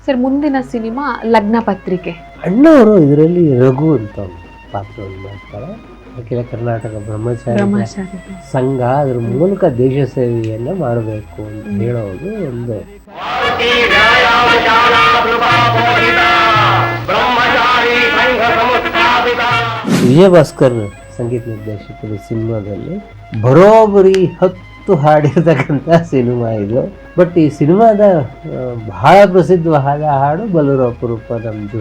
Sir ಮುಂದಿನ cinema ಲಗ್ನ ಪತ್ರಿಕೆ. ಅಣ್ಣವರು ಇದರಲ್ಲಿ ರಘು ಅಂತ ಒಂದು ಪಾತ್ರವನ್ನು ಮಾಡ್ತಾರೆ. ಅಖಿಲ ಕರ್ನಾಟಕ ಬ್ರಹ್ಮಚಾರಿ ಸಂಘ ಅದರ ಮೂಲಕ ದೇಶ ಸೇವೆಯನ್ನು ಮಾಡಬೇಕು ಅಂತ ಹೇಳೋದು ಒಂದು. ವಿಜಯ ಭಾಸ್ಕರ್ ಸಂಗೀತ ನಿರ್ದೇಶಕರ ಸಿನಿಮಾದಲ್ಲಿ ಬರೋಬ್ಬರಿ 10 ಹಾಡಿರ್ತಕ್ಕಂಥ ಸಿನಿಮಾ ಇದು. ಬಟ್ ಈ ಸಿನಿಮಾದ ಬಹಳ ಪ್ರಸಿದ್ಧವಾದ ಹಾಡು ಬಲೂರು ಅಪರೂಪ ನಮ್ದು.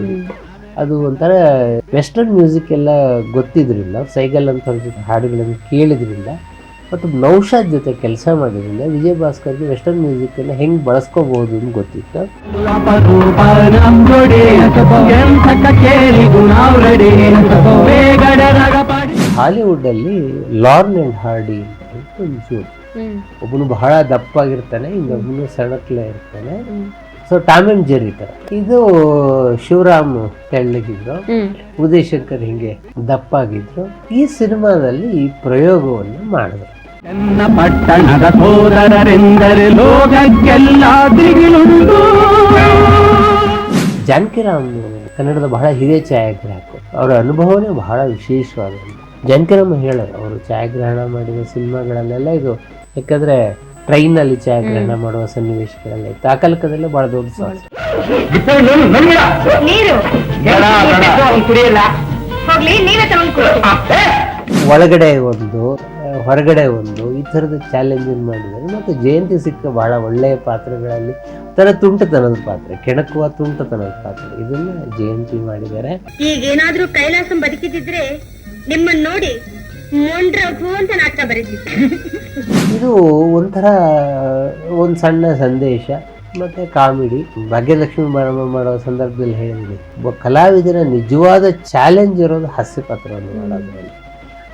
ಅದು ಒಂಥರ ವೆಸ್ಟರ್ನ್ ಮ್ಯೂಸಿಕ್ ಎಲ್ಲ ಗೊತ್ತಿದ್ರಿಂದ, ಸೈಗಲ್ ಅಂತ ಜೊತೆ ಹಾಡುಗಳನ್ನು ಕೇಳಿದ್ರಿಂದ ಮತ್ತು ನೌಶಾದ್ ಜೊತೆ ಕೆಲಸ ಮಾಡಿದ್ರಿಂದ ವಿಜಯ್ ಭಾಸ್ಕರ್ಗೆ ವೆಸ್ಟರ್ನ್ ಮ್ಯೂಸಿಕನ್ನು ಹೆಂಗೆ ಬಳಸ್ಕೋಬಹುದು ಅಂತ ಗೊತ್ತಿತ್ತು. ಹಾಲಿವುಡ್ಡಲ್ಲಿ ಲಾರ್ನ್ ಅಂಡ್ ಹಾರ್ಡಿ ಅಂತ ಒಂಚೂರು, ಒಬ್ಬನು ಬಹಳ ದಪ್ಪಾಗಿರ್ತಾನೆ, ಇನ್ನೊಬ್ಬನು ಸಣ್ಣಕ್ಲೆ ಇರ್ತಾನೆ. ಸೊ ಟಾಮ್ ಅಂಡ್ ಜೆರ್ರಿ ತರ. ಇದು ಶಿವರಾಮ್ ತೆಳ್ಳಗಿದ್ರು, ಉದಯ್ ಶಂಕರ್ ಹಿಂಗೆ ದಪ್ಪಾಗಿದ್ರು. ಈ ಸಿನಿಮಾದಲ್ಲಿ ಈ ಪ್ರಯೋಗವನ್ನು ಮಾಡಿದ್ರು. ನನ್ನ ಪಟ್ಟಣದ ಸೋದರರೆಂದರೆ ಲೋಕಕ್ಕೆಲ್ಲ ದಿಗಿಲುಂಟು. ಜಾನಕಿರಾಮ್ ಕನ್ನಡದ ಬಹಳ ಹಿರಿಯ ಛಾಯಾಗ್ರಾಹಕರು. ಅವರ ಅನುಭವನೇ ಬಹಳ ವಿಶೇಷವಾದಂಥ. ಜಾನಕಿರಾಮ್ ಹೇಳೋರು ಅವರು ಛಾಯಾಗ್ರಹಣ ಮಾಡಿದ ಸಿನಿಮಾಗಳಲ್ಲೆಲ್ಲ ಇದು, ಯಾಕಂದ್ರೆ ಟ್ರೈನಲ್ಲಿ ಛಾಯಾಗ್ರಹಣ ಮಾಡುವ ಸನ್ನಿವೇಶಗಳೆಲ್ಲ ಇತ್ತು. ಆ ಕಾಲಕದಲ್ಲೇ ಬಹಳ ದೊಡ್ಡ ಸಾಹಸ. ಒಳಗಡೆ ಒಂದು ಹೊರಗಡೆ ಒಂದು ಈ ಥರದ ಚಾಲೆಂಜ್ ಮಾಡಿದ್ದಾರೆ. ಮತ್ತು ಜಯಂತಿ ಸಿಕ್ಕ ಬಹಳ ಒಳ್ಳೆಯ ಪಾತ್ರಗಳಲ್ಲಿ ತರ ತುಂಟತನದ ಪಾತ್ರ, ಕೆಣಕುವ ತುಂಟತನದ ಪಾತ್ರ, ಇದನ್ನ ಜಯಂತಿ ಮಾಡಿದ್ದಾರೆ. ಈಗ ಏನಾದ್ರೂ ಕೈಲಾಸ ಬದುಕಿದ್ರೆ ನಿಮ್ಮನ್ನ ನೋಡಿ ಅಂತ ನಾಟಕ ಬರೀತಿದ್ದೆ. ಇದು ಒಂಥರ ಒಂದು ಸಣ್ಣ ಸಂದೇಶ ಮತ್ತೆ ಕಾಮಿಡಿ. ಭಾಗ್ಯಲಕ್ಷ್ಮಿ ಮಾಡೋ ಸಂದರ್ಭದಲ್ಲಿ ಹೇಳಿದ್ವಿ, ಒಬ್ಬ ಕಲಾವಿದರ ನಿಜವಾದ ಚಾಲೆಂಜ್ ಇರೋದು ಹಾಸ್ಯ ಪಾತ್ರವನ್ನು ಮಾಡೋದ್ರಲ್ಲಿ.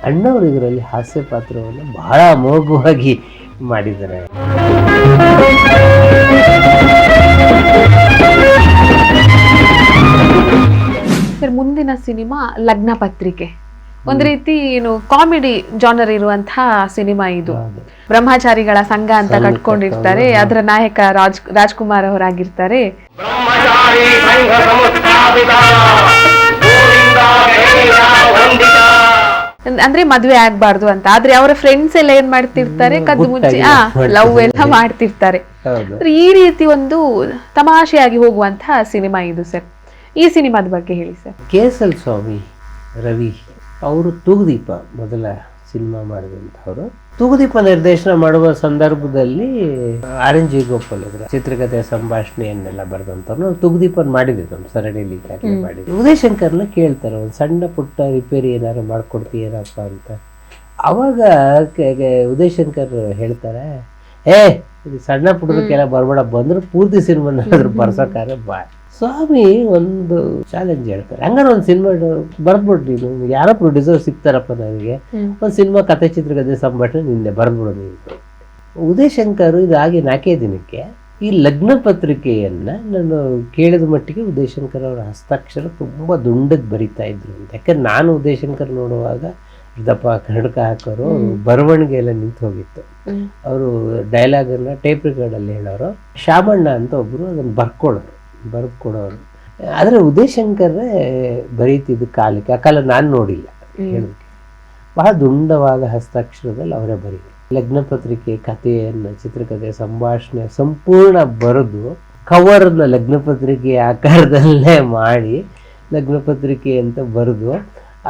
ಅಣ್ಣವರು ಇದರಲ್ಲಿ ಹಾಸ್ಯ ಪಾತ್ರವನ್ನು ಬಹಳ ಅಮೋಘವಾಗಿ ಮಾಡಿದ್ದಾರೆ. ಸರ್ ಮುಂದಿನ ಸಿನಿಮಾ ಲಗ್ನ ಪತ್ರಿಕೆ. ಒಂದ್ ರೀತಿ ಏನು ಕಾಮಿಡಿ ಜಾನರ್ ಇರುವಂತಹ ಸಿನಿಮಾ ಇದು. ಬ್ರಹ್ಮಚಾರಿಗಳ ಸಂಘ ಅಂತ ಕಟ್ಕೊಂಡಿರ್ತಾರೆ, ಅದರ ನಾಯಕ ರಾಜ್ಕುಮಾರ್ ಅವರಾಗಿರ್ತಾರೆ. ಅಂದ್ರೆ ಮದ್ವೆ ಆಗ್ಬಾರ್ದು ಅಂತ, ಆದ್ರೆ ಅವರ ಫ್ರೆಂಡ್ಸ್ ಎಲ್ಲ ಏನ್ ಮಾಡ್ತಿರ್ತಾರೆ, ಕದ್ದು ಮುಚ್ಚಿ ಲವ್ ಎಲ್ಲ ಮಾಡ್ತಿರ್ತಾರೆ. ಈ ರೀತಿ ಒಂದು ತಮಾಷೆಯಾಗಿ ಹೋಗುವಂತಹ ಸಿನಿಮಾ ಇದು ಸರ್. ಈ ಸಿನಿಮಾದ ಬಗ್ಗೆ ಹೇಳಿ ಸರ್. KSL ಸ್ವಾಮಿ ರವಿ ಅವರು ತೂಗುದೀಪ ಮೊದಲ ಸಿನಿಮಾ ಮಾಡಿದಂಥವ್ರು. ತೂಗುದೀಪ ನಿರ್ದೇಶನ ಮಾಡುವ ಸಂದರ್ಭದಲ್ಲಿ RNG ಗೋಪಾಲ್ ಅವರ ಚಿತ್ರಕಥೆ ಸಂಭಾಷಣೆಯನ್ನೆಲ್ಲ ಬರೆದಂಥವ್ರು. ತೂಗುದೀಪ ಮಾಡಿದ್ರು ನಮ್ಮ ಸರಣಿಲಿ ಮಾಡಿದ್ರು. ಉದಯ್ ಶಂಕರ್ನ ಕೇಳ್ತಾರೆ, ಒಂದು ಸಣ್ಣ ಪುಟ್ಟ ರಿಪೇರಿ ಏನಾರು ಮಾಡ್ಕೊಡ್ತೀಯೇನಪ್ಪ ಅಂತ. ಅವಾಗ ಉದಯ್ ಶಂಕರ್ ಹೇಳ್ತಾರೆ, ಇದು ಸಣ್ಣ ಪುಟ್ಟದಕ್ಕೆಲ್ಲ ಬರ್ಬೇಡ, ಬಂದ್ರೆ ಪೂರ್ತಿ ಸಿನಿಮಾನಾದ್ರೂ ಬರ್ಸೋಕ್ಕಾದ್ರೆ ಬಾ. ಸ್ವಾಮಿ ಒಂದು ಚಾಲೆಂಜ್ ಹೇಳ್ತಾರೆ, ಹಂಗಾರೆ ಒಂದು ಸಿನಿಮಾ ಬರ್ದ್ಬಿಡು, ನೀನು ಯಾರೋ ಪ್ರೊಡ್ಯೂಸರ್ ಸಿಗ್ತಾರಪ್ಪ ನನಗೆ, ಒಂದು ಸಿನಿಮಾ ಕಥೆ ಚಿತ್ರಕಥೆ ಸಂಭಾಷಣೆ ನಿನ್ನೆ ಬರ್ದ್ಬಿಡು ನೀನು. ಉದಯ್ ಶಂಕರ್ ಇದಾಗಿ 4 ದಿನಕ್ಕೆ ಈ ಲಗ್ನ ಪತ್ರಿಕೆಯನ್ನ ನಾನು ಕೇಳಿದ ಮಟ್ಟಿಗೆ ಉದಯ್ ಶಂಕರ್ ಅವರ ಹಸ್ತಾಕ್ಷರ ತುಂಬಾ ದುಂಡದ್ ಬರಿತಾ ಇದ್ರು ಅಂತ. ಯಾಕಂದ್ರೆ ನಾನು ಉದಯ್ ಶಂಕರ್ ನೋಡುವಾಗ ದಪ್ಪ ಕನ್ನಡಕ ಹಾಕೋರು, ಬರವಣಿಗೆ ಎಲ್ಲ ನಿಂತು ಹೋಗಿತ್ತು. ಅವರು ಡೈಲಾಗ್ ಅನ್ನ ಟೇಪ್ ರೆಕಾರ್ಡ್ ಅಲ್ಲಿ ಹೇಳೋರು. ಶಾಮಣ್ಣ ಅಂತ ಒಬ್ರು ಅದನ್ನ ಬರ್ದು ಕೊಡೋರು. ಆದ್ರೆ ಉದಯ್ ಶಂಕರ್ ಬರೀತಿದ್ದು ಕಾಲಕ್ಕೆ, ಆ ಕಾಲ ನಾನು ನೋಡಿಲ್ಲ, ಹೇಳೋದಕ್ಕೆ ಬಹಳ ದುಂಡವಾದ ಹಸ್ತಾಕ್ಷರದಲ್ಲಿ ಅವರೇ ಬರೀತಾರೆ. ಲಗ್ನ ಪತ್ರಿಕೆ ಕಥೆಯನ್ನ, ಚಿತ್ರಕಥೆ ಸಂಭಾಷಣೆ ಸಂಪೂರ್ಣ ಬರೆದು ಕವರ್ನ ಲಗ್ನ ಪತ್ರಿಕೆ ಆಕಾರದಲ್ಲೇ ಮಾಡಿ ಲಗ್ನ ಪತ್ರಿಕೆ ಅಂತ ಬರೆದು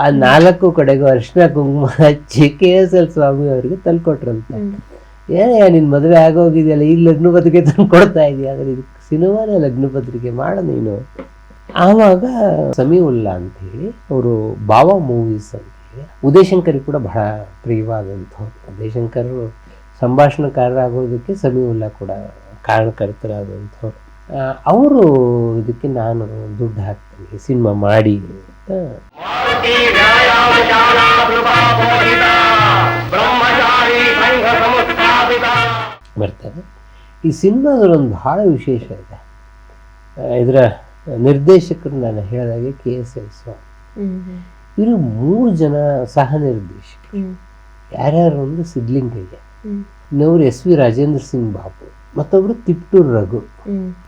ಆ 4 ಕಡೆಗೂ ಅರಿಶಿನ ಕುಂಕುಮ ಹಚ್ಚಿ KSL ಸ್ವಾಮಿ ಅವರಿಗೆ ತಂದ್ಕೊಟ್ರಂತ. ನಿನ್ ಮದುವೆ ಆಗೋಗಿದೆಯಲ್ಲ, ಈಗ ಲಗ್ನ ಪತ್ರಿಕೆ ತಂದು ಕೊಡ್ತಾ ಇದೀಯ, ಆದ್ರೆ ಇದು ಸಿನಿಮಾನೇ ಲಗ್ನ ಪತ್ರಿಕೆ ಮಾಡ ನೀನು. ಆವಾಗ ಸಮೀವುಲ್ಲಾ ಅಂತ ಹೇಳಿ ಅವರು ಬಾವಾ ಮೂವೀಸ್ ಅಂತ ಹೇಳಿ, ಉದಯ್ ಶಂಕರ್ ಕೂಡ ಬಹಳ ಪ್ರಿಯವಾದಂಥವ್ರು. ಉದಯ್ ಶಂಕರ್ ಸಂಭಾಷಣಕಾರರಾಗೋದಕ್ಕೆ ಸಮೀವುಲ್ಲಾ ಕೂಡ ಕಾರಣಕರ್ತರಾದಂಥವ್ರು. ಅವರು ಇದಕ್ಕೆ ನಾನು ದುಡ್ಡು ಹಾಕ್ತೀನಿ ಸಿನಿಮಾ ಮಾಡಿ ಅಂತ ಬರ್ತಾರೆ. ಈ ಸಿನಿಮಾದಲ್ಲೊಂದು ಬಹಳ ವಿಶೇಷ ಇದೆ. ಇದರ ನಿರ್ದೇಶಕರು ನಾನು ಹೇಳಿದಾಗೆ KSL ಸ್ವಾಮಿ. ಇವರು 3 ಜನ ಸಹ ನಿರ್ದೇಶಕರು. ಯಾರ್ಯಾರು ಒಂದು ಸಿದ್ಲಿಂಗಯ್ಯ, ಇನ್ನವರು SV ರಾಜೇಂದ್ರ ಸಿಂಗ್ ಬಾಬು, ಮತ್ತೊಬ್ರು ತಿಪ್ಟೂರ್ ರಘು.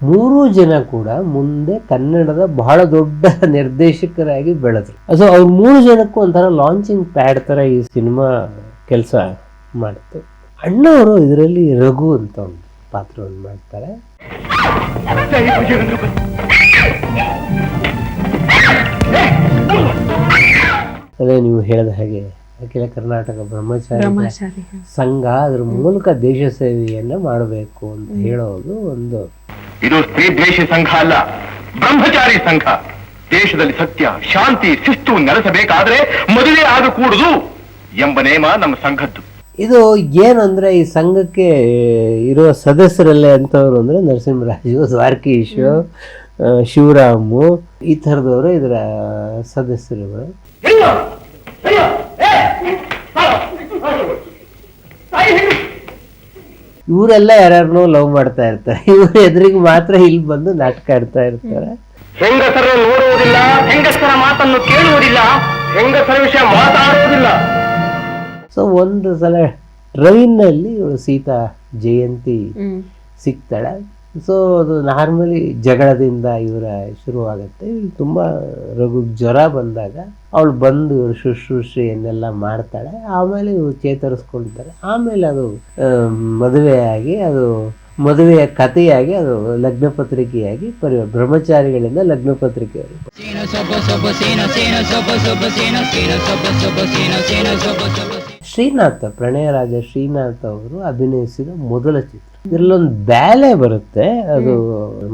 ಮೂರೂ ಜನ ಕೂಡ ಮುಂದೆ ಕನ್ನಡದ ಬಹಳ ದೊಡ್ಡ ನಿರ್ದೇಶಕರಾಗಿ ಬೆಳೆದ್ರು. ಸೊ ಅವ್ರ 3 ಜನಕ್ಕೂ ಒಂಥರ ಲಾಂಚಿಂಗ್ ಪ್ಯಾಡ್ ತರ ಈ ಸಿನಿಮಾ ಕೆಲಸ ಮಾಡಿತು. ಅಣ್ಣವರು ಇದರಲ್ಲಿ ರಘು ಅಂತ ಒಂದು ಪಾತ್ರವನ್ನು ಮಾಡ್ತಾರೆ. ಅದೇ ನೀವು ಹೇಳಿದ ಹಾಗೆ ಅಖಿಲ ಕರ್ನಾಟಕ ಬ್ರಹ್ಮಚಾರಿ ಸಂಘ ಅದರ ಮೂಲಕ ದೇಶ ಸೇವೆಯನ್ನ ಮಾಡಬೇಕು ಅಂತ ಹೇಳೋದು ಒಂದು. ಇದು ಸ್ತ್ರೀ ದ್ವೇಷ ಸಂಘ ಅಲ್ಲ, ಬ್ರಹ್ಮಚಾರಿ ಸಂಘ. ದೇಶದಲ್ಲಿ ಸತ್ಯ, ಶಾಂತಿ, ಶಿಸ್ತು ನೆಲೆಸಬೇಕಾದ್ರೆ ಮದುವೆ ಆಗಕೂಡುದು ಎಂಬ ನೇಮ ನಮ್ಮ ಸಂಘದ್ದು. ಇದು ಏನಂದ್ರೆ ಈ ಸಂಘಕ್ಕೆ ಇರೋ ಸದಸ್ಯರಲ್ಲೇ ಅಂತವ್ರು ಅಂದ್ರೆ ನರಸಿಂಹರಾಜು, ದ್ವಾರಕೀಶ್, ಶಿವರಾಮು ಈ ಥರದವರು ಇದರ ಸದಸ್ಯರುಗಳು. ಇವರೆಲ್ಲ ಯಾರನ್ನೋ ಲವ್ ಮಾಡ್ತಾ ಇರ್ತಾರೆ. ಇವ್ರ ಎದುರಿಗೆ ಮಾತ್ರ ಇಲ್ಲಿ ಬಂದು ನಾಟಕ ಆಡ್ತಾ ಇರ್ತಾರೆ. ಹೆಂಗಸರನ್ನು ನೋಡುವುದಿಲ್ಲ, ಹೆಂಗಸರ ಮಾತನ್ನು ಕೇಳುವುದಿಲ್ಲ, ಹೆಂಗಸರ ವಿಷಯ ಮಾತಾಡುವುದಿಲ್ಲ. ಸೊ ಒಂದು ಸಲ ಟ್ರೈನ್ನಲ್ಲಿ ಇವಳು ಸೀತಾ ಜಯಂತಿ ಸಿಗ್ತಾಳೆ. ಸೊ ಅದು ನಾರ್ಮಲಿ ಜಗಳದಿಂದ ಇವರ ಶುರುವಾಗುತ್ತೆ. ತುಂಬ ರಘು ಜ್ವರ ಬಂದಾಗ ಅವಳು ಬಂದು ಇವರು ಶುಶ್ರೂಷೆಯನ್ನೆಲ್ಲ ಮಾಡ್ತಾಳೆ. ಆಮೇಲೆ ಇವರು ಚೇತರಿಸ್ಕೊಳ್ತಾರೆ. ಆಮೇಲೆ ಅದು ಮದುವೆಯಾಗಿ ಅದು ಮದುವೆಯ ಕಥೆಯಾಗಿ ಅದು ಲಗ್ನ ಪತ್ರಿಕೆಯಾಗಿ ಬ್ರಹ್ಮಚಾರಿಗಳಿಂದ ಲಗ್ನ ಪತ್ರಿಕೆಯಾಗಿ. ಶ್ರೀನಾಥ, ಪ್ರಣಯರಾಜ ಶ್ರೀನಾಥ್ ಅವರು ಅಭಿನಯಿಸಿದ ಮೊದಲ ಚಿತ್ರ. ಇದರಲ್ಲೊಂದು ಬ್ಯಾಲೆ ಬರುತ್ತೆ, ಅದು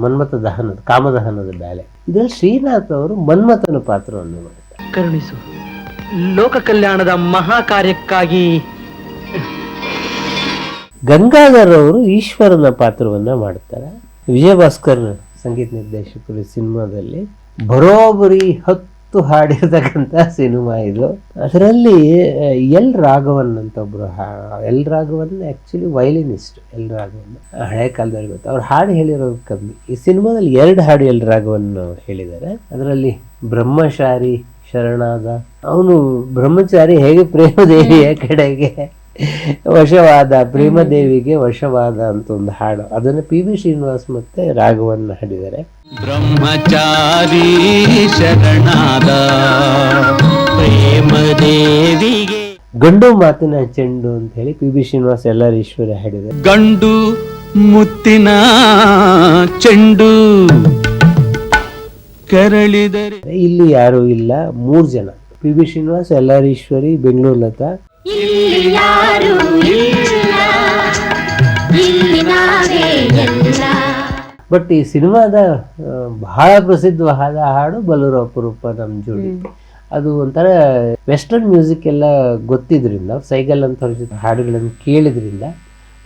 ಮನ್ಮಥ ದಹನದ, ಕಾಮದಹನದ ಬ್ಯಾಲೆ. ಇದರಲ್ಲಿ ಶ್ರೀನಾಥ್ ಅವರು ಮನ್ಮಥನ ಪಾತ್ರವನ್ನು ಮಾಡ್ತಾರೆ. ಕರುಣಿಸು, ಲೋಕ ಕಲ್ಯಾಣದ ಮಹಾ ಕಾರ್ಯಕ್ಕಾಗಿ. ಗಂಗಾಧರ್ ಅವರು ಈಶ್ವರನ ಪಾತ್ರವನ್ನ ಮಾಡ್ತಾರೆ. ವಿಜಯಭಾಸ್ಕರ್ ಸಂಗೀತ ನಿರ್ದೇಶಕರು ಸಿನಿಮಾದಲ್ಲಿ ಬರೋಬ್ಬರಿ 10 ಹಾಡಿರ್ತಕ್ಕಂಥ ಸಿನಿಮಾ ಇದು. ಅದರಲ್ಲಿ ಎಲ್ ರಾಘವನ್ ಅಂತ ಒಬ್ರು, L Raghavan actually violinist. L Raghavan ಹಳೆ ಕಾಲದಲ್ಲಿ ಗೊತ್ತು. ಅವ್ರು ಹಾಡು ಹೇಳಿರೋದು ಕಮ್ಮಿ. ಈ ಸಿನಿಮಾದಲ್ಲಿ 2 ಹಾಡು ಎಲ್ ರಾಘವನ್ ಹೇಳಿದ್ದಾರೆ. ಅದರಲ್ಲಿ ಬ್ರಹ್ಮಚಾರಿ ಶರಣಾದ, ಅವನು ಬ್ರಹ್ಮಚಾರಿ ಹೇಗೆ ಪ್ರೇಮದೇವಿಯ ಕಡೆಗೆ ವಶವಾದ, ಪ್ರೇಮದೇವಿಗೆ ವಶವಾದ ಅಂತ ಒಂದು ಹಾಡು. ಅದನ್ನು PB ಶ್ರೀನಿವಾಸ್ ಮತ್ತೆ ರಾಘವನ್ ಹಾಡಿದ್ದಾರೆ. ಬ್ರಹ್ಮಚಾರಿ ಶರಣಾದ ಪ್ರೇಮದೇವಿಗೆ. ಗಂಡು ಮಾತಿನ ಚೆಂಡು ಅಂತ ಹೇಳಿ PB ಶ್ರೀನಿವಾಸ್ ಎಲ್ಲರ ಈಶ್ವರಿ ಹಾಡಿದ್ದಾರೆ. ಗಂಡು ಮುತ್ತಿನ ಚೆಂಡು ಕರಳಿದರೆ. ಇಲ್ಲಿ ಯಾರು ಇಲ್ಲ, 3 ಜನ, PB ಶ್ರೀನಿವಾಸ್, ಎಲ್ಲರ ಈಶ್ವರಿ, ಬೆಂಗಳೂರು ಲತಾ. ಬಟ್ ಈ ಸಿನಿಮಾದ ಬಹಳ ಪ್ರಸಿದ್ಧವಾದ ಹಾಡು ಬಲೂರು ಅಪರೂಪ ನಮ್ ಜೋಡಿ. ಅದು ಒಂಥರ ವೆಸ್ಟರ್ನ್ ಮ್ಯೂಸಿಕ್ ಎಲ್ಲ ಗೊತ್ತಿದ್ರಿಂದ, ಸೈಗಲ್ ಅಂತ ಜೊತೆ ಹಾಡುಗಳನ್ನು ಕೇಳಿದ್ರಿಂದ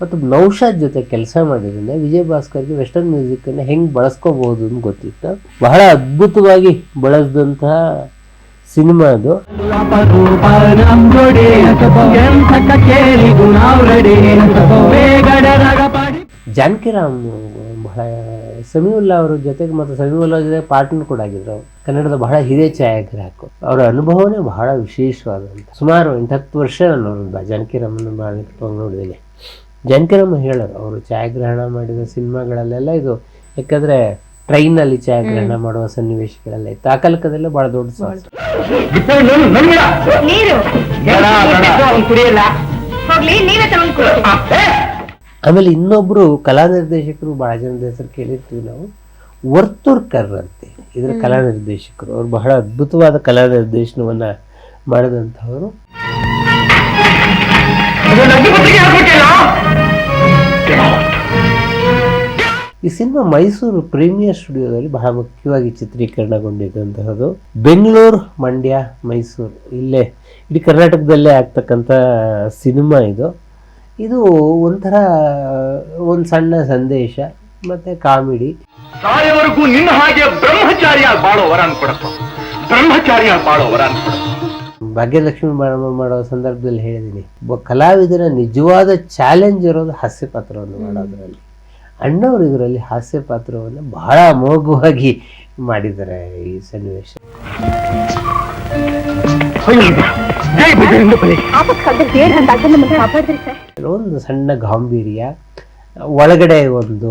ಮತ್ತು ನೌಶಾದ್ ಜೊತೆ ಕೆಲಸ ಮಾಡಿದ್ರಿಂದ ವಿಜಯಭಾಸ್ಕರ್ಗೆ ವೆಸ್ಟರ್ನ್ ಮ್ಯೂಸಿಕ್ ಅನ್ನ ಹೆಂಗ್ ಬಳಸ್ಕೋಬಹುದು ಅಂತ ಗೊತ್ತಿತ್ತು. ಬಹಳ ಅದ್ಭುತವಾಗಿ ಬಳಸಿದಂತಹ ಸಿನಿಮಾ ಅದು. ಜಾನಕಿರಾಮ್ ಬಹಳ ಸಮೀವುಲ್ಲಾ ಅವ್ರ ಜೊತೆಗೆ ಮತ್ತು ಸಮೀವುಲ್ಲಾ ಜೊತೆ ಪಾರ್ಟ್ನರ್ ಕೂಡ ಆಗಿದ್ರು. ಕನ್ನಡದ ಬಹಳ ಹಿರಿಯ ಛಾಯಾಗ್ರಾಹಕರು. ಅವರ ಅನುಭವನೇ ಬಹಳ ವಿಶೇಷವಾದಂಥ. ಸುಮಾರು 8-10 ವರ್ಷ ನಾನು ಜಾನಕಿರಾಮನ್ನು ನೋಡಿದ್ದೀನಿ. ಜಾನಕಿರಾಮ್ ಹೇಳೋರು, ಅವರು ಛಾಯಾಗ್ರಹಣ ಮಾಡಿದ ಸಿನಿಮಾಗಳಲ್ಲೆಲ್ಲ ಇದು. ಯಾಕಂದ್ರೆ ಟ್ರೈನಲ್ಲಿ ಛಾಯಾಗ್ರಹಣ ಮಾಡುವ ಸನ್ನಿವೇಶಗಳೆಲ್ಲ ಇತ್ತು. ಆ ಕಾಲಕದಲ್ಲೇ ಬಹಳ ದೊಡ್ಡ ಸಾಹಸ. ಆಮೇಲೆ ಇನ್ನೊಬ್ರು ಕಲಾ ನಿರ್ದೇಶಕರು ಬಹಳ ಜನದ ಹೆಸರು ಕೇಳಿರ್ತೀವಿ ನಾವು, ವರ್ತೂರ್ಕರ್ ಅಂತೆ ಇದರ ಕಲಾ ನಿರ್ದೇಶಕರು. ಅವ್ರು ಬಹಳ ಅದ್ಭುತವಾದ ಕಲಾ ನಿರ್ದೇಶನವನ್ನ ಮಾಡಿದಂಥವರು. ಈ ಸಿನಿಮಾ ಮೈಸೂರು ಪ್ರೀಮಿಯರ್ ಸ್ಟುಡಿಯೋದಲ್ಲಿ ಬಹಳ ಮುಖ್ಯವಾಗಿ ಚಿತ್ರೀಕರಣಗೊಂಡಿದ್ದಂತಹದ್ದು. ಬೆಂಗಳೂರು, ಮಂಡ್ಯ, ಮೈಸೂರು ಇಲ್ಲೇ ಇಡೀ ಕರ್ನಾಟಕದಲ್ಲೇ ಆಗ್ತಕ್ಕಂಥ ಸಿನಿಮಾ ಇದು. ಇದು ಒಂಥರ ಒಂದು ಸಣ್ಣ ಸಂದೇಶ ಮತ್ತೆ ಕಾಮಿಡಿ. ಸಾಯವರೆಗೂ ನಿನ್ನ ಹಾಗೆ ಬ್ರಹ್ಮಚಾರಿಯಾಗಿ ಬಾಳೋ ವರ ಅನ್ಕೊಡಪ್ಪ, ಬ್ರಹ್ಮಚಾರಿಯಾಗಿ ಬಾಳೋ ವರ ಅನ್ಕೊಡಪ್ಪ. ಭಾಗ್ಯಲಕ್ಷ್ಮಿ ಮಾಡೋ ಸಂದರ್ಭದಲ್ಲಿ ಹೇಳಿದ್ದೀನಿ, ಕಲಾವಿದರ ನಿಜವಾದ ಚಾಲೆಂಜ್ ಇರೋದು ಹಾಸ್ಯ ಪಾತ್ರವನ್ನು ಮಾಡೋದ್ರಲ್ಲಿ. ಅಣ್ಣವರು ಇದರಲ್ಲಿ ಹಾಸ್ಯ ಪಾತ್ರವನ್ನು ಬಹಳ ಅಮೋಘವಾಗಿ ಮಾಡಿದ್ದಾರೆ ಈ ಸನ್ನಿವೇಶ. ಒಂದು ಸಣ್ಣ ಗಾಂಭೀರ್ಯ, ಒಳಗಡೆ ಒಂದು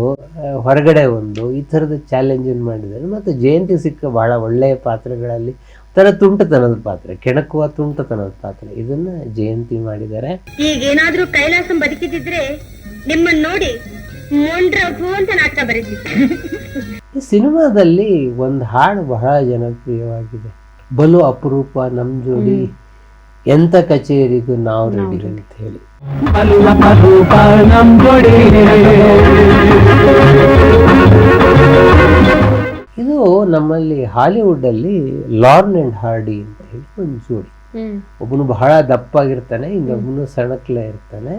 ಹೊರಗಡೆ ಒಂದು ಈ ಥರದ ಚಾಲೆಂಜನ್ನು ಮಾಡಿದ್ದಾರೆ. ಮತ್ತು ಜಯಂತಿ ಸಿಕ್ಕ ಬಹಳ ಒಳ್ಳೆಯ ಪಾತ್ರಗಳಲ್ಲಿ ಒಂಥರ ತುಂಟತನದ ಪಾತ್ರ, ಕೆಣಕುವ ತುಂಟತನದ ಪಾತ್ರ, ಇದನ್ನ ಜಯಂತಿ ಮಾಡಿದ್ದಾರೆ. ಈಗೇನಾದ್ರೂ ಕೈಲಾಸಂ ಬದುಕಿದ್ರೆ ನಿಮ್ಮನ್ನ ನೋಡಿ ಮೊಂಡ್ರಘು ಅಂತ ನಾಟಕ ಬರೀತಿದ್ದೆ. ಈ ಸಿನಿಮಾದಲ್ಲಿ ಒಂದು ಹಾಡು ಬಹಳ ಜನಪ್ರಿಯವಾಗಿದೆ, ಬಲು ಅಪರೂಪ ನಮ್ ಜೋಡಿ ಎಂತ ಕಚೇರಿಗೂ ನಾವು ರೆಡಿ ಅಂತ ಹೇಳಿ. ಇದು ನಮ್ಮಲ್ಲಿ ಹಾಲಿವುಡ್ ಅಲ್ಲಿ ಲಾರ್ನ್ ಅಂಡ್ ಹಾರ್ಡಿ ಅಂತ ಹೇಳಿ ಒಂದು ಜೋಡಿ. ಒಬ್ಬನು ಬಹಳ ದಪ್ಪಾಗಿರ್ತಾನೆ, ಇನ್ನೊಬ್ಬನು ಸಣ್ಣಕ್ಲೆ ಇರ್ತಾನೆ.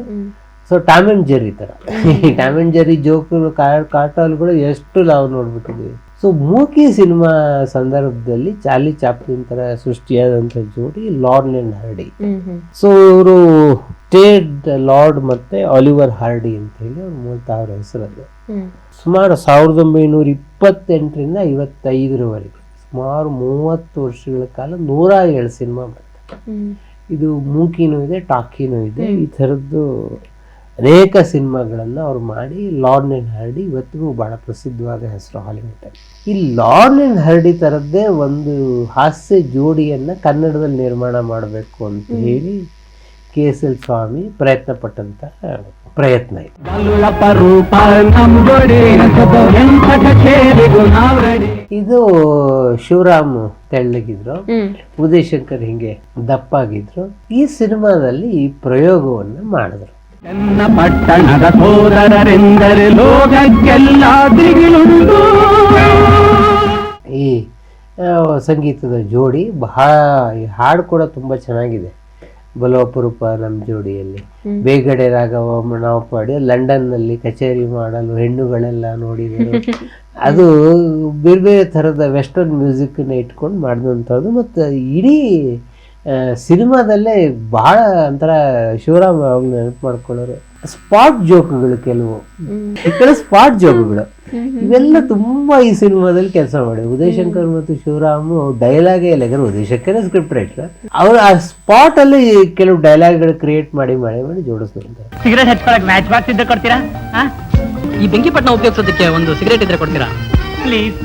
ಸೊ ಟಾಮ್ ಅಂಡ್ ಜೆರ್ರಿ ತರ. ಈ ಟಾಮ್ ಅಂಡ್ ಜೆರ್ರಿ ಜೋಕುಗಳು ಕಾರ್ಟೂನ್ಗಳು ಎಷ್ಟು ನಾವು ನೋಡ್ಬಿಟ್ಟಿದ್ವಿ. ಸೊ ಮೂಕಿ ಸಿನಿಮಾ ಸಂದರ್ಭದಲ್ಲಿ ಚಾರ್ಲಿ ಚಾಪ್ಲಿನ್ ತರ ಸೃಷ್ಟಿಯಾದಂತ ಜೋಡಿ ಲಾರ್ನ್ ಅಂಡ್ ಹಾರ್ಡಿ. ಸೊ ಇವರು ಟೇಡ್ ಲಾರ್ಡ್ ಮತ್ತೆ ಆಲಿವರ್ ಹಾರ್ಡಿ ಅಂತ ಹೇಳಿ ಅವ್ರ ಮೂಲತಃ ಅವ್ರ ಹೆಸರದು. ಸುಮಾರು 1928ರಿಂದ 55ರವರೆಗೆ ಸುಮಾರು 30 ವರ್ಷಗಳ ಕಾಲ 107 ಸಿನಿಮಾ ಮಾಡ್ತಾರೆ. ಇದು ಮೂಕಿನೂ ಇದೆ, ಟಾಕಿನೂ ಇದೆ. ಈ ಥರದ್ದು ಅನೇಕ ಸಿನಿಮಾಗಳನ್ನು ಅವ್ರು ಮಾಡಿ ಲಾರ್ನ್ ಅಂಡ್ ಹಾರ್ಡಿ ಇವತ್ತಿಗೂ ಬಹಳ ಪ್ರಸಿದ್ಧವಾದ ಹೆಸರು ಹಾಲಿವುಡ್. ಈ ಲಾರ್ನ್ ಅಂಡ್ ಹಾರ್ಡಿ ಥರದ್ದೇ ಒಂದು ಹಾಸ್ಯ ಜೋಡಿಯನ್ನ ಕನ್ನಡದಲ್ಲಿ ನಿರ್ಮಾಣ ಮಾಡಬೇಕು ಅಂತ ಹೇಳಿ KSL ಸ್ವಾಮಿ ಪ್ರಯತ್ನ ಪಟ್ಟಂತ ಪ್ರಯತ್ನ ಇದೆ. ಇದು ಶಿವರಾಮ್ ತೆಳ್ಳಗಿದ್ರು, ಉದಯಶಂಕರ್ ಹಿಂಗೆ ದಪ್ಪಾಗಿದ್ರು. ಈ ಸಿನಿಮಾದಲ್ಲಿ ಈ ಪ್ರಯೋಗವನ್ನ ಮಾಡಿದ್ರು. ನನ್ನ ಪಟ್ಟಣದ ಸೋದರರೆಂದರೆ ಲೋಕಕ್ಕೆಲ್ಲ ದಿಗಿಲುಂಟು. ಈ ಸಂಗೀತದ ಜೋಡಿ ಬಹಳ, ಈ ಹಾಡು ಕೂಡ ತುಂಬಾ ಚೆನ್ನಾಗಿದೆ. ಬಲು ಅಪರೂಪ ನಮ್ಮ ಜೋಡಿಯಲ್ಲಿ ಬೇಗಡೆ ರಾಘವ ನಾವು ಪಾಡಿ ಲಂಡನ್ ನಲ್ಲಿ ಕಚೇರಿ ಮಾಡಲು ಹೆಣ್ಣುಗಳೆಲ್ಲ ನೋಡಿದರು. ಅದು ಬೇರೆ ಬೇರೆ ಥರದ ವೆಸ್ಟರ್ನ್ ಮ್ಯೂಸಿಕ್ನ ಇಟ್ಕೊಂಡು ಮಾಡಿದಂಥದ್ದು. ಮತ್ತು ಇಡೀ ಸಿನಿಮಾದಲ್ಲೇ ಬಹಳ ಒಂಥರ ಶಿವರಾಮ್ ಅವಾಗ ನೆನಪು ಮಾಡ್ಕೊಳ್ಳೋರು ಸ್ಪಾಟ್ ಜೋಕ್ಗಳು, ಕೆಲವು ಸ್ಪಾಟ್ ಜೋಕ್ಗಳು ಇವೆಲ್ಲ ತುಂಬಾ ಈ ಸಿನಿಮಾದಲ್ಲಿ ಕೆಲಸ ಮಾಡಿ. ಉದಯಶಂಕರ್ ಮತ್ತು ಶಿವರಾಮ್ ಡೈಲಾಗೇ ಇಲ್ಲ, ಯಾಕಂದ್ರೆ ಉದಯಶಂಕರ್ ಸ್ಕ್ರಿಪ್ಟ್ ರೈಟರ್, ಅವರು ಆ ಸ್ಪಾಟ್ ಅಲ್ಲಿ ಕೆಲವು ಡೈಲಾಗ್ಗಳು ಕ್ರಿಯೇಟ್ ಮಾಡಿ ಜೋಡಿಸ್ತಾರೆ. ಸಿಗರೇಟ್ ಹಚ್ಕೊಳಕ್ ಮ್ಯಾಚ್ ಬಾಕ್ಸ್ ಇದ್ರೆ ಕೊಡ್ತೀರಾ? ಈ ಬೆಂಕಿಪಟ್ಟಣ ಉಪಯೋಗಿಸೋದಕ್ಕೆ ಒಂದು ಸಿಗರೇಟ್ ಇದ್ರೆ ಕೊಡ್ತೀರಾ ಪ್ಲೀಸ್?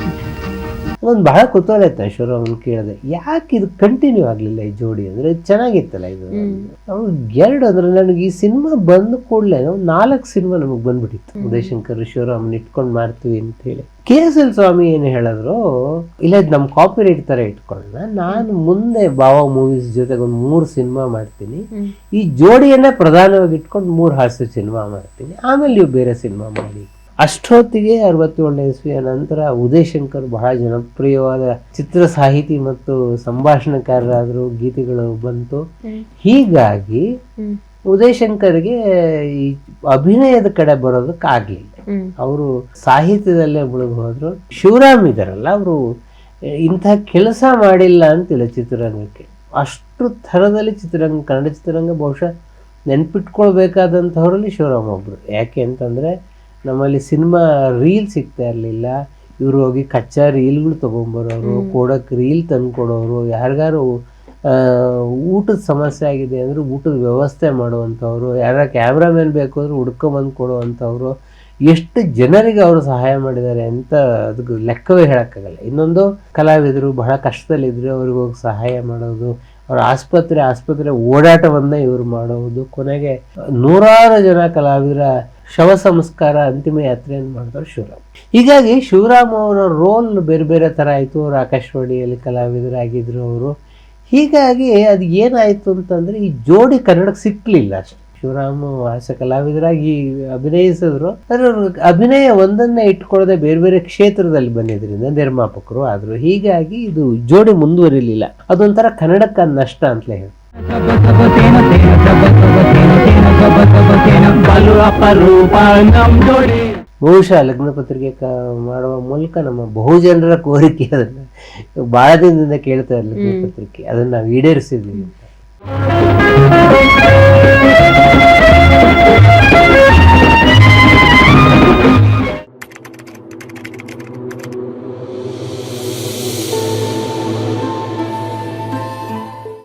ಒಂದು ಬಹಳ ಕುತೂಹಲ ಇತ್ತು ಶಿವರಾಮ್ ಕೇಳಿದೆ, ಯಾಕೆ ಇದು ಕಂಟಿನ್ಯೂ ಆಗ್ಲಿಲ್ಲ ಈ ಜೋಡಿ, ಅಂದ್ರೆ ಚೆನ್ನಾಗಿತ್ತಲ್ಲ ಇದು. ಅವ್ರು ಎರಡು ಅಂದ್ರೆ ನನಗೆ ಈ ಸಿನಿಮಾ ಬಂದ ಕೂಡಲೇ 4 ಸಿನಿಮಾ ನಮಗ್ ಬಂದ್ಬಿಟ್ಟಿತ್ತು, ಉದಯಶಂಕರ್ ಶಿವರಾಮನ್ ಇಟ್ಕೊಂಡ್ ಮಾಡ್ತೀವಿ ಅಂತ ಹೇಳಿ. KSL ಸ್ವಾಮಿ ಏನು ಹೇಳಿದ್ರು, ಇಲ್ಲ ಇದು ನಮ್ ಕಾಪಿರೈಟ್ ತರ ಇಟ್ಕೊಂಡ, ನಾನು ಮುಂದೆ ಬಾವ ಮೂವೀಸ್ ಜೊತೆಗೆ ಒಂದು 3 ಸಿನಿಮಾ ಮಾಡ್ತೀನಿ, ಈ ಜೋಡಿಯನ್ನ ಪ್ರಧಾನವಾಗಿ ಇಟ್ಕೊಂಡು 3 ಹಾಸ್ಯ ಸಿನಿಮಾ ಮಾಡ್ತೀನಿ, ಆಮೇಲೆ ನೀವು ಬೇರೆ ಸಿನಿಮಾ ಮಾಡಿ. ಅಷ್ಟೊತ್ತಿಗೆ 67ನೇ ಇಸ್ವಿಯ ನಂತರ ಉದಯಶಂಕರ್ ಬಹಳ ಜನಪ್ರಿಯವಾದ ಚಿತ್ರ ಸಾಹಿತಿ ಮತ್ತು ಸಂಭಾಷಣೆಕಾರರಾದ್ರು, ಗೀತೆಗಳು ಬಂತು. ಹೀಗಾಗಿ ಉದಯಶಂಕರ್ಗೆ ಈ ಅಭಿನಯದ ಕಡೆ ಬರೋದಕ್ಕಾಗ್ಲಿಲ್ಲ. ಅವರು ಸಾಹಿತ್ಯದಲ್ಲೇ ಮುಳುಗಿ ಹೋದ್ರು. ಶಿವರಾಮ್ ಇದಾರಲ್ಲ, ಅವರು ಇಂಥ ಕೆಲಸ ಮಾಡಿಲ್ಲ ಅಂತಿಲ್ಲ ಚಿತ್ರರಂಗಕ್ಕೆ. ಅಷ್ಟು ಥರದಲ್ಲಿ ಚಿತ್ರರಂಗ, ಕನ್ನಡ ಚಿತ್ರರಂಗ ಬಹುಶಃ ನೆನ್ಪಿಟ್ಕೊಳ್ಬೇಕಾದಂಥವ್ರಲ್ಲಿ ಶಿವರಾಮ್ ಒಬ್ರು. ಯಾಕೆ ಅಂತಂದ್ರೆ ನಮ್ಮಲ್ಲಿ ಸಿನಿಮಾ ರೀಲ್ ಸಿಗ್ತಾ ಇರಲಿಲ್ಲ. ಇವರು ಹೋಗಿ ಕಚ್ಚಾ ರೀಲ್ಗಳು ತೊಗೊಂಬರೋರು, ಕೊಡೋಕೆ ರೀಲ್ ತಂದು ಕೊಡೋರು, ಯಾರಿಗಾರು ಊಟದ ಸಮಸ್ಯೆ ಆಗಿದೆ ಅಂದರೆ ಊಟದ ವ್ಯವಸ್ಥೆ ಮಾಡುವಂಥವ್ರು, ಯಾರ ಕ್ಯಾಮ್ರಾಮನ್ ಬೇಕು ಅಂದ್ರೆ ಹುಡ್ಕೊಂಬಂದು ಕೊಡುವಂಥವ್ರು, ಎಷ್ಟು ಜನರಿಗೆ ಅವರು ಸಹಾಯ ಮಾಡಿದ್ದಾರೆ ಅಂತ ಅದಕ್ಕೆ ಲೆಕ್ಕವೇ ಹೇಳೋಕ್ಕಾಗಲ್ಲ. ಇನ್ನೊಂದು ಕಲಾವಿದರು ಬಹಳ ಕಷ್ಟದಲ್ಲಿದ್ದರೆ ಅವ್ರಿಗೆ ಹೋಗಿ ಸಹಾಯ ಮಾಡೋದು, ಅವ್ರ ಆಸ್ಪತ್ರೆ ಓಡಾಟವನ್ನ ಇವರು ಮಾಡೋದು, ಕೊನೆಗೆ 100 ಜನ ಕಲಾವಿದರ ಶವ ಸಂಸ್ಕಾರ ಅಂತಿಮ ಯಾತ್ರೆಯನ್ನು ಮಾಡಿದವರು ಶಿವರಾಮ್. ಹೀಗಾಗಿ ಶಿವರಾಮ್ ಅವರ ರೋಲ್ ಬೇರೆ ಬೇರೆ ಥರ ಆಯಿತು. ಅವರು ಆಕಾಶವಾಣಿಯಲ್ಲಿ ಕಲಾವಿದರಾಗಿದ್ರು ಅವರು. ಹೀಗಾಗಿ ಅದು ಏನಾಯಿತು ಅಂತಂದರೆ ಈ ಜೋಡಿ ಕನ್ನಡಕ್ಕೆ ಸಿಕ್ಕಲಿಲ್ಲ ಅಷ್ಟೆ. ಶಿವರಾಮ್ ಹಾಸ್ಯ ಕಲಾವಿದರಾಗಿ ಅಭಿನಯಿಸಿದ್ರು, ಆದರೆ ಅಭಿನಯ ಒಂದನ್ನೇ ಇಟ್ಕೊಳ್ಳದೆ ಬೇರೆ ಬೇರೆ ಕ್ಷೇತ್ರದಲ್ಲಿ ಬಂದಿದ್ರಿಂದ ನಿರ್ಮಾಪಕರು ಆದರು. ಹೀಗಾಗಿ ಇದು ಜೋಡಿ ಮುಂದುವರಿಲಿಲ್ಲ. ಅದೊಂಥರ ಕನ್ನಡಕ್ಕೆ ನಷ್ಟ ಅಂತಲೇ ಹೇಳಿ. ಬಹುಶಃ ಲಗ್ನ ಪತ್ರಿಕೆ ಮಾಡುವ ಮೂಲಕ ನಮ್ಮ ಬಹುಜನರ ಕೋರಿಕೆ, ಅದನ್ನ ಬಹಳ ದಿನದಿಂದ ಕೇಳ್ತಾ ಇರಲಿಲ್ಲ ಪತ್ರಿಕೆ, ಅದನ್ನ ನಾವು ಈಡೇರಿಸಿದ್ವಿ.